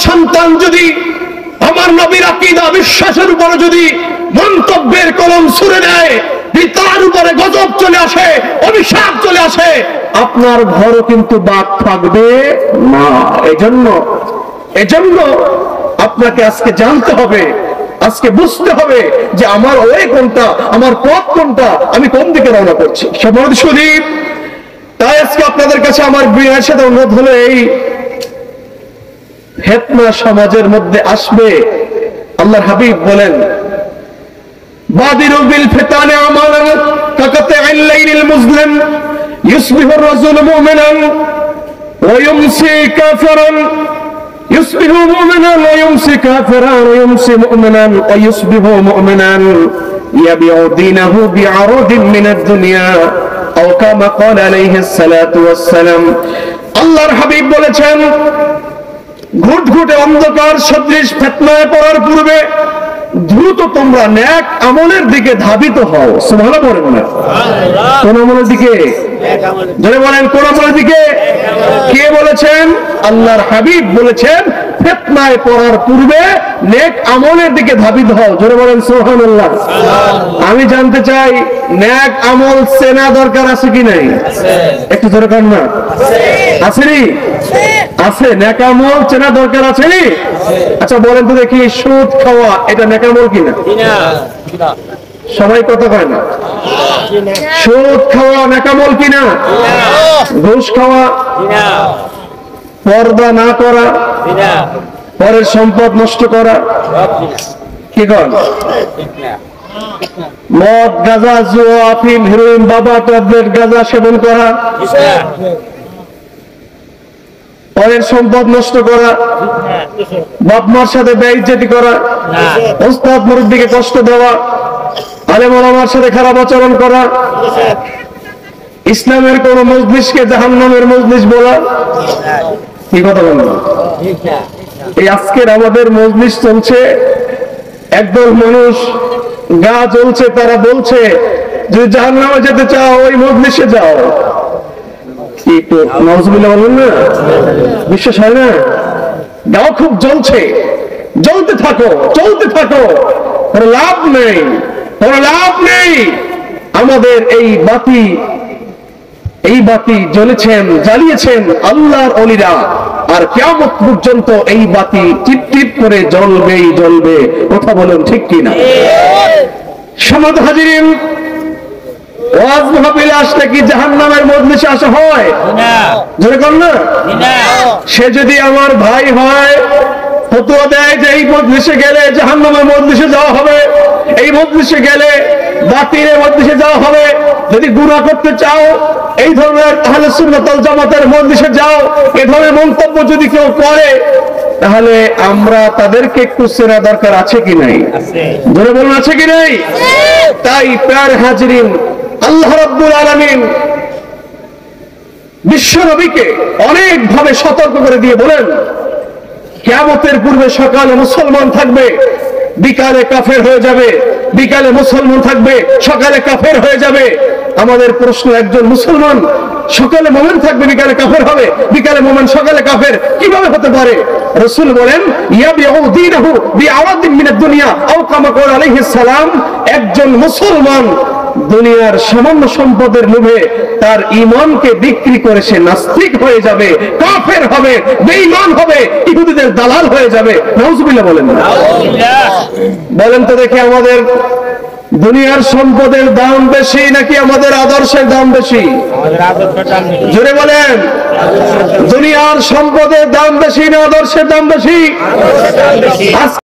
সন্তান যদি আমার নবীর আকীদা বিশ্বাসের উপরে যদি মন্তব্যের কলম ছুঁড়ে দেয়, পিতার উপরে গজব চলে আসে, অভিশাপ চলে আসে, আপনার ঘরও কিন্তু বাদ থাকবে না। এজন্য আপনাকে আজকে জানতে হবে, আজকে বুঝতে হবে যে আমার ওয়ে কোনটা, আমার পথ কোনটা, আমি কোন দিকে রওনা করছি। সম্মানিত সুধীর, তাই আজকে আপনাদের কাছে আমার বিনয়ের সাথে অনুরোধ হলো, এই ফিতনা সমাজের মধ্যে আসবে। আল্লাহর হাবিব বলেন, বাদিরু বিল ফিতানি আমালান কাকাতিল লাইলিল মুজলিম ইউসবিহু আর-রাজুলু মুমিনান ওয়া ইউমসি কাফিরান ইউসবিহু মুমিনান ওয়া ইউমসি কাফিরান ওয়া ইউমসি মুমিনান ওয়া ইউসবিহু মুমিনান ইয়াবিউ দীনাহু বিআরাদিন মিনাদ দুনিয়া আও কামা ক্বালা আলাইহিস সালাতু ওয়াস সালাম। আল্লাহর হাবিব বলেছেন, ঘুটঘুটে অন্ধকার সদৃশ ফিতনায় পড়ার পূর্বে দ্রুত তোমরা নেক আমলের দিকে ধাবিত হও। সুবহানাল্লাহ বলেন না? কোন আমলের দিকে? যারা বলেন কোন আমলের দিকে? কে বলেছেন? আল্লাহর হাবিব বলেছেন, ফিতনায় পড়ার পূর্বে নেক আমলের দিকে ধাবিত হও। যারা বলেন সুবহানাল্লাহ। আমি জানতে চাই, নেক আমল চেনা দরকার আছে কি নাই? একটু জোরে কর না। আছে নি? আছে। নেক আমল চেনা দরকার আছে নি? আচ্ছা বলেন তো দেখি, সুদ খাওয়া এটা নেক আমল কিনা? সবাই কথা কয় না। সুদ খাওয়া নেক আমল কিনা? ঘুষ খাওয়া, পর্দা না করা, পরের সম্পদ নষ্ট করা, কি কর? মদ, গাঁজা, জুয়া, আফিম, হেরোইন, বাবা, ট্যাবলেট, গাঁজা সেবন করা, পরের সম্পদ নষ্ট করা, বাপ মার সাথে বেইজ্জতি করা, ওস্তাদ মুরব্বিকে কষ্ট দেওয়া, আলেম ওলামার সাথে খারাপ আচরণ করা, ইসলামের কোন মজলিসকে জাহান্নামের মজলিস বলা। কি কথা বলবো? এই আজকের আমাদের মজলিস চলছে, একদল মানুষ গা জ্বলছে, তারা বলছে যদি জাহান্নামে যেতে চাও ওই মজলিসে যাও। কি তো নাউজুবিল্লাহ বলেন না? বিশ্বাস হয় না? গাও খুব জ্বলছে, জ্বলতে থাকো, চলতে থাকো, কোনো লাভ নেই, কোনো লাভ নেই। আমাদের এই বাতি জ্বালিয়েছেন আল্লাহর ওলিরা, আর কিয়ামত পর্যন্ত এই বাতি টিপ টিপ করে জ্বলবেই জ্বলবে। কথা বলেন ঠিক কিনা? সম্মানিত হাজিরিন, ওয়াজ মাহফিলে আসলে কি জাহান্নামের মজলিসে আসা হয়? জোরে কর না। সে যদি আমার ভাই হয়, ফতোয়া দেয় যে এই মজলিসে গেলে জাহান্নামের মজলিসে যাওয়া হবে, এই মজলিসে গেলে বাতিলের মজলিসে যাওয়া হবে, যদি গুনাহ করতে চাও এই ধরনের আহলে সুন্নাত ওয়াল জামাতের মজলিসে যাও, এই ধরনের মন্তব্য যদি কেউ করে, তাহলে আমরা তাদেরকে একটু চেনা দরকার আছে কি নাই? ধরে বলুন, আছে কি নাই? তাই প্রিয় হাজিরিন, আল্লাহ রাব্বুল আলামিন বিশ্ব নবীকে অনেক ভাবে সতর্ক করে দিয়ে বলেন, কিয়ামতের পূর্বে সকালে মুসলমান থাকবে, বিকালে কাফের হয়ে যাবে, বিকালে মুসলমান থাকবে, সকালে কাফের হয়ে যাবে। আমাদের প্রশ্ন, একজন মুসলমান সকালে মুমিন থাকবে, বিকালে কাফের হবে, বিকালে মুমিন সকালে কাফের কিভাবে হতে পারে? রাসূল বলেন, ইয়াবিউ দীনাহু বিআরাদিন মিনাদ দুনিয়া আও কামা ক্বালা আলাইহিস সালাম। একজন মুসলমান দুনিয়ার সামান্য সম্পদের লোভে তার ঈমানকে বিক্রি করে সে নাস্তিক হয়ে যাবে, কাফের হবে, বেঈমান হবে, ইহুদিদের দালাল হয়ে যাবে। নাউজুবিল্লাহ বলেন না? বলেন তো দেখি, আমাদের দুনিয়ার সম্পদের দাম বেশি নাকি আমাদের আদর্শের দাম বেশি? জোরে বলেন। দুনিয়ার সম্পদের দাম বেশি না আদর্শের দাম বেশি?